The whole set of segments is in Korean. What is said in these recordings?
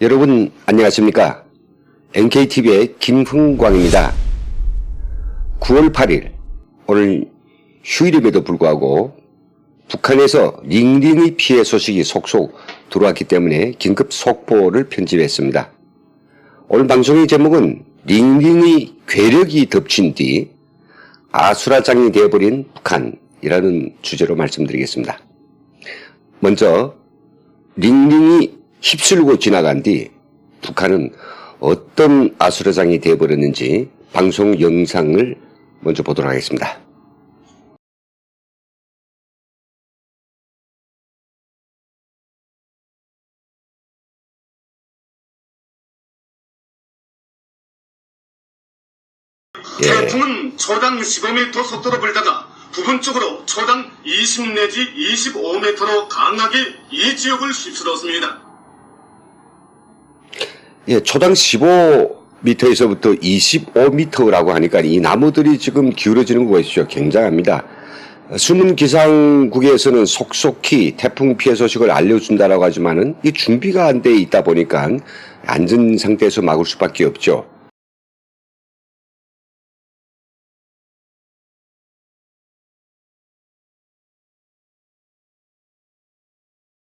여러분 안녕하십니까? NKTV의 김흥광입니다. 9월 8일 오늘 휴일임에도 불구하고 북한에서 링링이 피해 소식이 속속 들어왔기 때문에 긴급 속보를 편집했습니다. 오늘 방송의 제목은 링링의 괴력이 덮친 뒤 아수라장이 되어버린 북한이라는 주제로 말씀드리겠습니다. 먼저 링링이 휩쓸고 지나간 뒤 북한은 어떤 아수라장이 되어버렸는지 방송 영상을 먼저 보도록 하겠습니다. 태풍은 초당 15m 속도로 불다가 부분적으로 초당 20 내지 25m로 강하게 이 지역을 휩쓸었습니다. 예, 초당 15m에서부터 25m라고 하니까 이 나무들이 지금 기울어지는 거 보십시오. 굉장합니다. 숨은 기상국에서는 속속히 태풍 피해 소식을 알려준다라고 하지만은 이 준비가 안 돼 있다 보니까 안전 상태에서 막을 수밖에 없죠.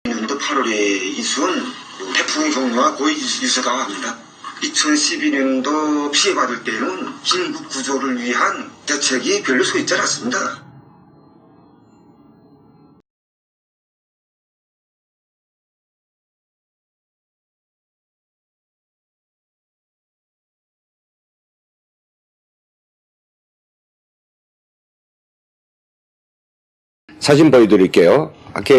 년도 8월에 이수은 태풍의 종류와 거의 유사가 합니다. 2012년도 피해받을 때는 긴급 구조를 위한 대책이 별로 서 있지 않았습니다. 사진 보여드릴게요. 아까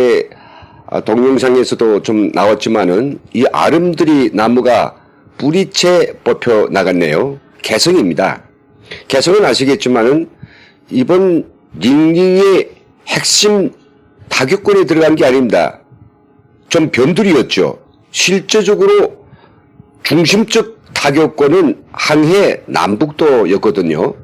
동영상에서도 좀 나왔지만은 이 아름드리 나무가 뿌리채 뽑혀 나갔네요. 개성입니다. 개성은 아시겠지만은 이번 링링의 핵심 타격권에 들어간 게 아닙니다. 좀 변두리였죠. 실제적으로 중심적 타격권은 항해 남북도였거든요.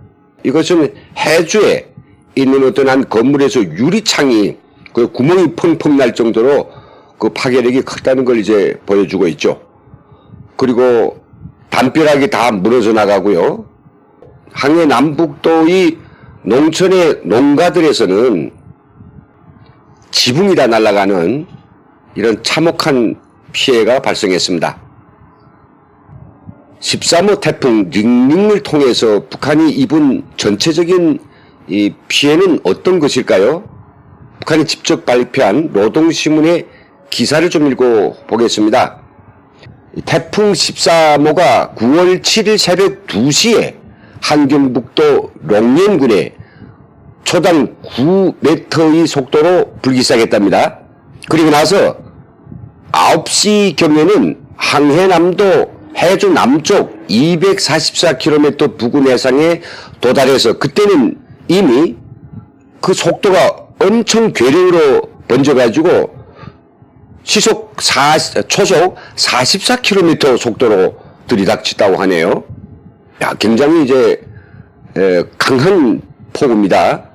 이것은 해주에 있는 어떤 한 건물에서 유리창이 그 구멍이 펑펑 날 정도로 그 파괴력이 컸다는 걸 이제 보여주고 있죠. 그리고 담벼락이 다 무너져 나가고요. 항해 남북도의 농촌의 농가들에서는 지붕이 다 날아가는 이런 참혹한 피해가 발생했습니다. 13호 태풍 링링을 통해서 북한이 입은 전체적인 이 피해는 어떤 것일까요? 북한이 직접 발표한 노동신문의 기사를 좀 읽어보겠습니다. 태풍 13호가 9월 7일 새벽 2시에 한경북도 롱년군에 초당 9m의 속도로 불기 시작했답니다. 그리고 나서 9시경에는 항해남도 해주 남쪽 244km 부근 해상에 도달해서 그때는 이미 그 속도가 엄청 괴력으로 번져가지고 초속 44km 속도로 들이닥쳤다고 하네요. 야, 굉장히 이제 강한 폭우입니다.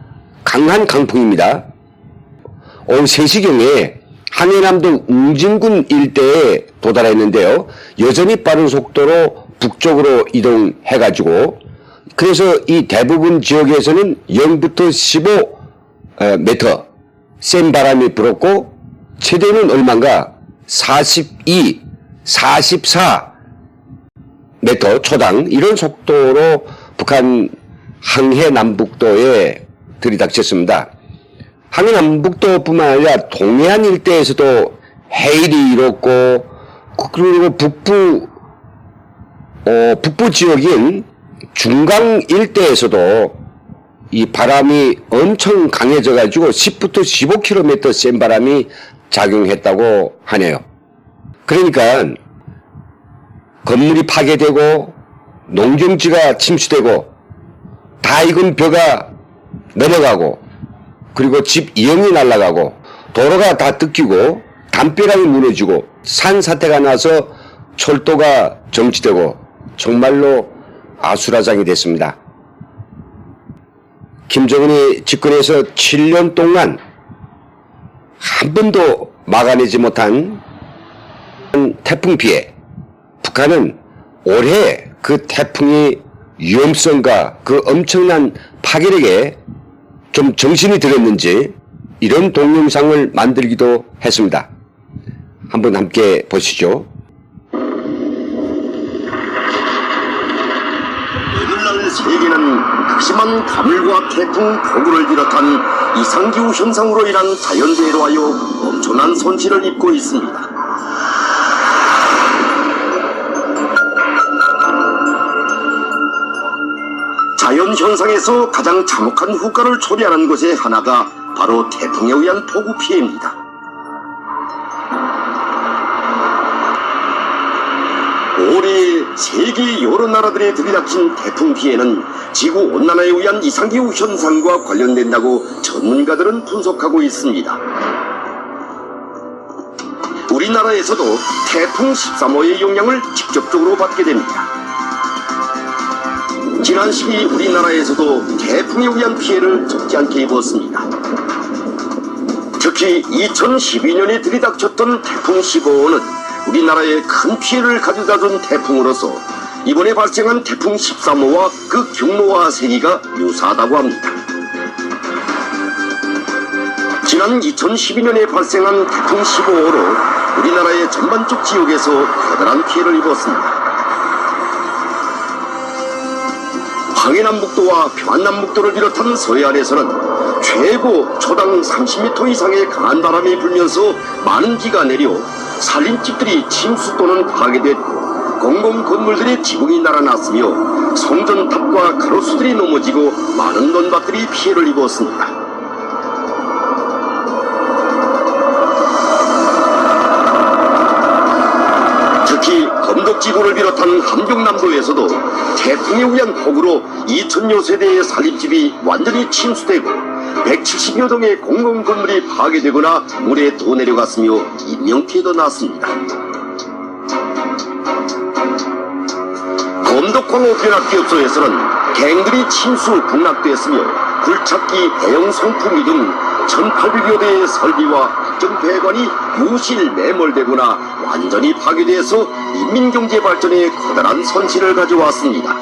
강한 강풍입니다. 오후 3시경에 항해남도 웅진군 일대에 도달했는데요. 여전히 빠른 속도로 북쪽으로 이동해가지고 그래서 이 대부분 지역에서는 0부터 15m 센 바람이 불었고 최대는 얼마인가 42, 44m 초당 이런 속도로 북한 항해 남북도에 들이닥쳤습니다. 항해 남북도뿐만 아니라 동해안 일대에서도 해일이 일었고 그리고 북부 지역인 중강 일대에서도 이 바람이 엄청 강해져 가지고 10부터 15km 센 바람이 작용했다고 하네요. 그러니까 건물이 파괴되고 농경지가 침수되고 다 익은 벼가 넘어가고 그리고 집 이형이 날아가고 도로가 다 뜯기고 담벼락이 무너지고 산사태가 나서 철도가 정지되고 정말로 아수라장이 됐습니다. 김정은이 집권해서 7년 동안 한 번도 막아내지 못한 태풍 피해, 북한은 올해 그 태풍의 위험성과 그 엄청난 파괴력에 좀 정신이 들었는지 이런 동영상을 만들기도 했습니다. 한번 함께 보시죠. 오늘날 세계는 극심한 가물과 태풍, 폭우를 비롯한 이상기후 현상으로 인한 자연재해로 하여 엄청난 손실을 입고 있습니다. 자연현상에서 가장 참혹한 후과를 초래하는 것의 하나가 바로 태풍에 의한 폭우 피해입니다. 올해 세계 여러 나라들에 들이닥친 태풍 피해는 지구온난화에 의한 이상기후 현상과 관련된다고 전문가들은 분석하고 있습니다. 우리나라에서도 태풍 13호의 영향을 직접적으로 받게 됩니다. 지난 시기 우리나라에서도 태풍에 의한 피해를 적지 않게 입었습니다. 특히 2012년에 들이닥쳤던 태풍 15호는 우리나라에 큰 피해를 가져다준 태풍으로서 이번에 발생한 태풍 13호와 그 경로와 세기가 유사하다고 합니다. 지난 2012년에 발생한 태풍 15호로 우리나라의 전반적 지역에서 커다란 피해를 입었습니다. 황해남북도와 평안남북도를 비롯한 서해안에서는 최고 초당 30m 이상의 강한 바람이 불면서 많은 비가 내려 살림집들이 침수 또는 파괴됐고 공공건물들의 지붕이 날아났으며 성전탑과 가로수들이 넘어지고 많은 논밭들이 피해를 입었습니다. 특히 검덕지구를 비롯한 함경남도에서도 태풍에 의한 폭우로 2000여 세대의 살림집이 완전히 침수되고 170여 동의 공공건물이 파괴되거나 물에 떠내려갔으며 인명피해도 났습니다. 검덕광호 변압기업소에서는 갱들이 침수 공락됐으며 굴착기, 대형 송풍기 등 1800여 대의 설비와 국정배관이 유실 매몰되거나 완전히 파괴돼서 인민경제 발전에 커다란 손실을 가져왔습니다.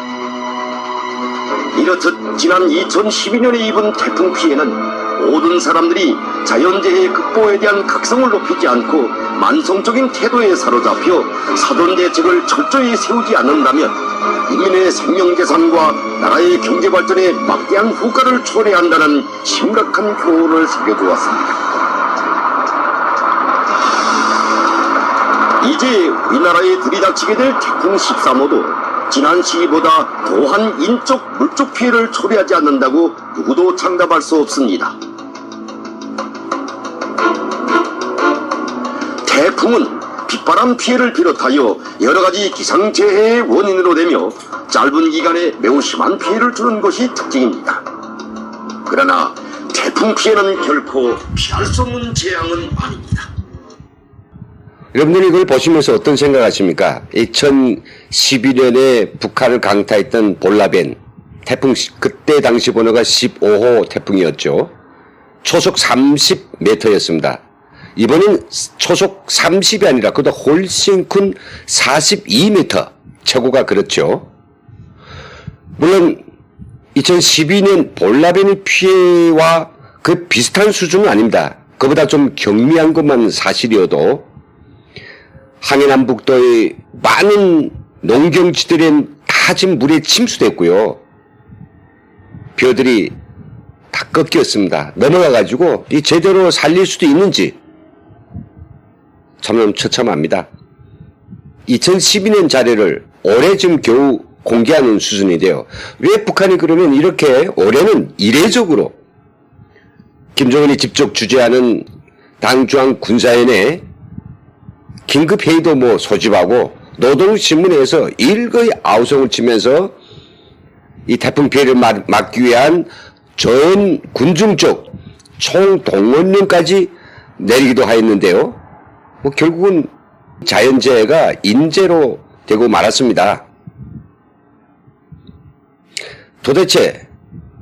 이렇듯 지난 2012년에 입은 태풍 피해는 모든 사람들이 자연재해 극복에 대한 각성을 높이지 않고 만성적인 태도에 사로잡혀 사전 대책을 철저히 세우지 않는다면 인민의 생명재산과 나라의 경제발전에 막대한 후과를 초래한다는 심각한 교훈을 새겨주었습니다. 이제 우리나라에 들이닥치게 될 태풍 13호도 지난 시기보다 더한 인적, 물적 피해를 초래하지 않는다고 누구도 장담할 수 없습니다. 태풍은 빗바람 피해를 비롯하여 여러가지 기상재해의 원인으로 되며 짧은 기간에 매우 심한 피해를 주는 것이 특징입니다. 그러나 태풍 피해는 결코 피할 수 없는 재앙은 아닙니다. 여러분들이 이걸 보시면서 어떤 생각하십니까? 2012년에 북한을 강타했던 볼라벤 태풍, 그때 당시 번호가 15호 태풍이었죠. 초속 30m였습니다. 이번엔 초속 30이 아니라 그보다 훨씬 큰 42m, 최고가 그렇죠. 물론 2012년 볼라벤의 피해와 그 비슷한 수준은 아닙니다. 그보다 좀 경미한 것만 사실이어도 황해남북도의 많은 농경지들은 다 지금 물에 침수됐고요. 벼들이 다 꺾였습니다. 넘어가가지고 이 제대로 살릴 수도 있는지 참 처참합니다. 2012년 자료를 올해 지금 겨우 공개하는 수준인데요. 왜 북한이 그러면 이렇게 올해는 이례적으로 김정은이 직접 주재하는 당중앙 군사연회 긴급회의도 소집하고 노동신문에서 일거의 아우성을 치면서 이 태풍 피해를 막기 위한 전 군중적 총동원령까지 내리기도 하였는데요. 결국은 자연재해가 인재로 되고 말았습니다. 도대체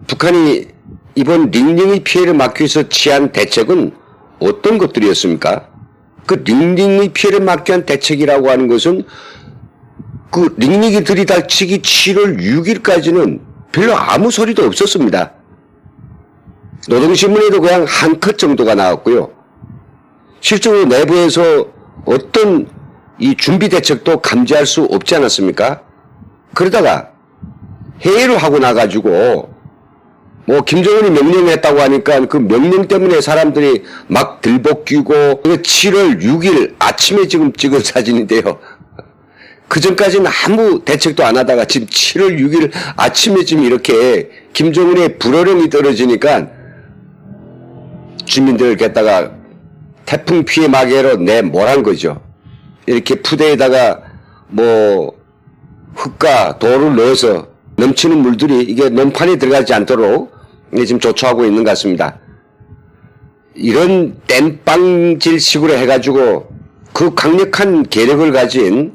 북한이 이번 링링의 피해를 막기 위해서 취한 대책은 어떤 것들이었습니까? 그 링링의 피해를 막기 위한 대책이라고 하는 것은 그 링링이 들이닥치기 7월 6일까지는 별로 아무 소리도 없었습니다. 노동신문에도 그냥 한 컷 정도가 나왔고요. 실제로 내부에서 어떤 이 준비 대책도 감지할 수 없지 않았습니까? 그러다가 회의를 하고 나가지고 뭐 김정은이 명령했다고 하니까 그 명령 때문에 사람들이 막 들볶이고 7월 6일 아침에 지금 찍은 사진인데요. 그 전까지는 아무 대책도 안 하다가 지금 7월 6일 아침에 지금 이렇게 김정은의 불호령이 떨어지니까 주민들을 갖다가 태풍 피해 마개로 내몰한 거죠. 이렇게 푸대에다가 뭐 흙과 돌을 넣어서 넘치는 물들이 이게 논판에 들어가지 않도록 지금 조처하고 있는 것 같습니다. 이런 땜빵질식으로 해가지고 그 강력한 계력을 가진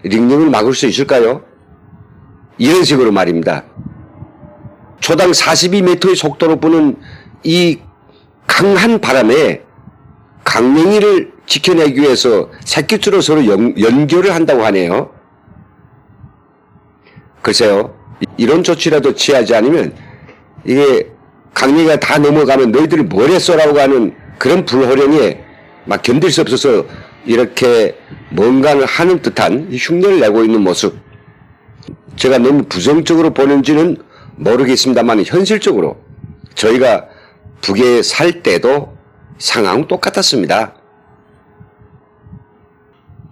링링을 막을 수 있을까요? 이런 식으로 말입니다. 초당 42m의 속도로 부는 이 강한 바람에 강냉이를 지켜내기 위해서 새끼줄로 서로 연결을 한다고 하네요. 글쎄요, 이런 조치라도 취하지 않으면 이게 강냉이가 다 넘어가면 너희들이 뭘 했어라고 하는 그런 불호령에 막 견딜 수 없어서 이렇게 뭔가를 하는 듯한 흉내를 내고 있는 모습. 제가 너무 부정적으로 보는지는 모르겠습니다만 현실적으로 저희가 북에 살 때도 상황은 똑같았습니다.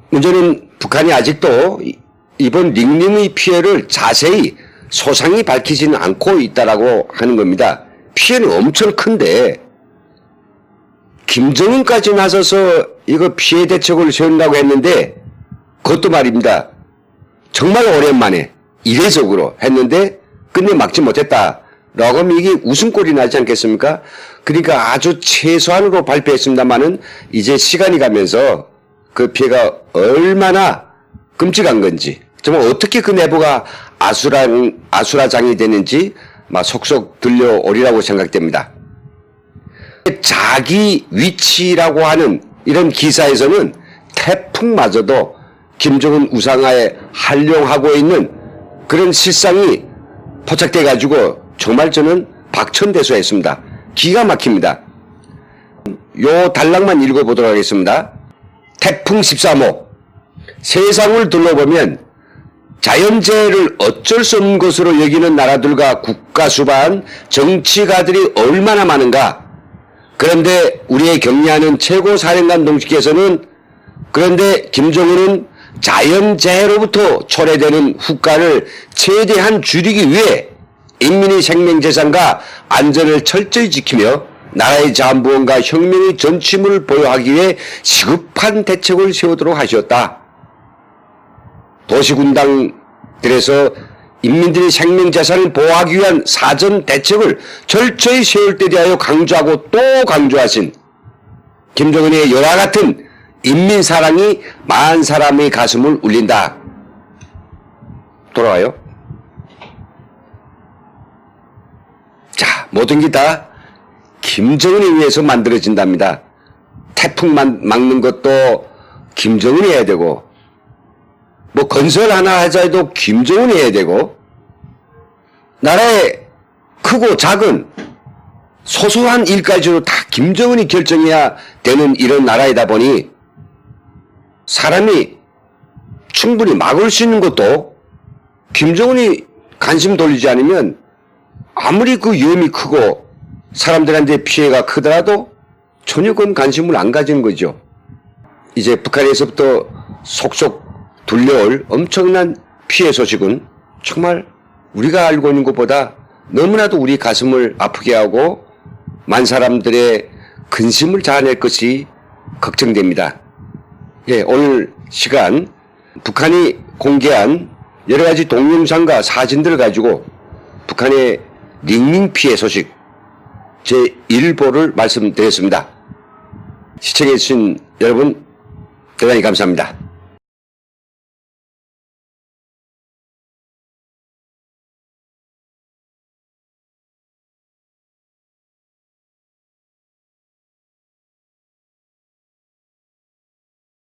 문제는 북한이 아직도 이번 링링의 피해를 자세히 소상히 밝히지는 않고 있다라고 하는 겁니다. 피해는 엄청 큰데 김정은까지 나서서 이거 피해 대책을 세운다고 했는데 그것도 말입니다. 정말 오랜만에 이례적으로 했는데 끝내 막지 못했다. 라고 하면 이게 웃음꼴이 나지 않겠습니까? 그러니까 아주 최소한으로 발표했습니다만은 이제 시간이 가면서 그 피해가 얼마나 끔찍한 건지 정말 어떻게 그 내부가 아수라장이 되는지 막 속속 들려오리라고 생각됩니다. 자기 위치라고 하는 이런 기사에서는 태풍마저도 김정은 우상화에 활용하고 있는 그런 실상이 포착돼 가지고 정말 저는 박천대소했습니다. 기가 막힙니다. 요 단락만 읽어보도록 하겠습니다. 태풍 13호. 세상을 둘러보면 자연재해를 어쩔 수 없는 것으로 여기는 나라들과 국가 수반 정치가들이 얼마나 많은가. 그런데 우리의 격려하는 최고사령관 동지께서는 그런데 김정은은 자연재해로부터 초래되는 후과를 최대한 줄이기 위해 인민의 생명재산과 안전을 철저히 지키며 나라의 자원부원과 혁명의 전침을 보유하기 위해 시급한 대책을 세우도록 하셨다. 도시군당들에서 인민들의 생명재산을 보호하기 위한 사전 대책을 철저히 세울 때 대하여 강조하고 또 강조하신 김정은의 열화 같은 인민사랑이 만 사람의 가슴을 울린다. 돌아와요. 자, 모든 게 다 김정은에 의해서 만들어진답니다. 태풍 막는 것도 김정은이 해야 되고 뭐 건설 하나 하자 해도 김정은이 해야 되고 나라의 크고 작은 소소한 일까지도 다 김정은이 결정해야 되는 이런 나라이다 보니 사람이 충분히 막을 수 있는 것도 김정은이 관심 돌리지 않으면 아무리 그 위험이 크고 사람들한테 피해가 크더라도 전혀 그건 관심을 안 가지는 거죠. 이제 북한에서부터 속속 들려올 엄청난 피해 소식은 정말 우리가 알고 있는 것보다 너무나도 우리 가슴을 아프게 하고 만 사람들의 근심을 자아낼 것이 걱정됩니다. 예, 오늘 시간 북한이 공개한 여러 가지 동영상과 사진들을 가지고 북한의 링링 피해 소식 제1보를 말씀드렸습니다. 시청해주신 여러분 대단히 감사합니다.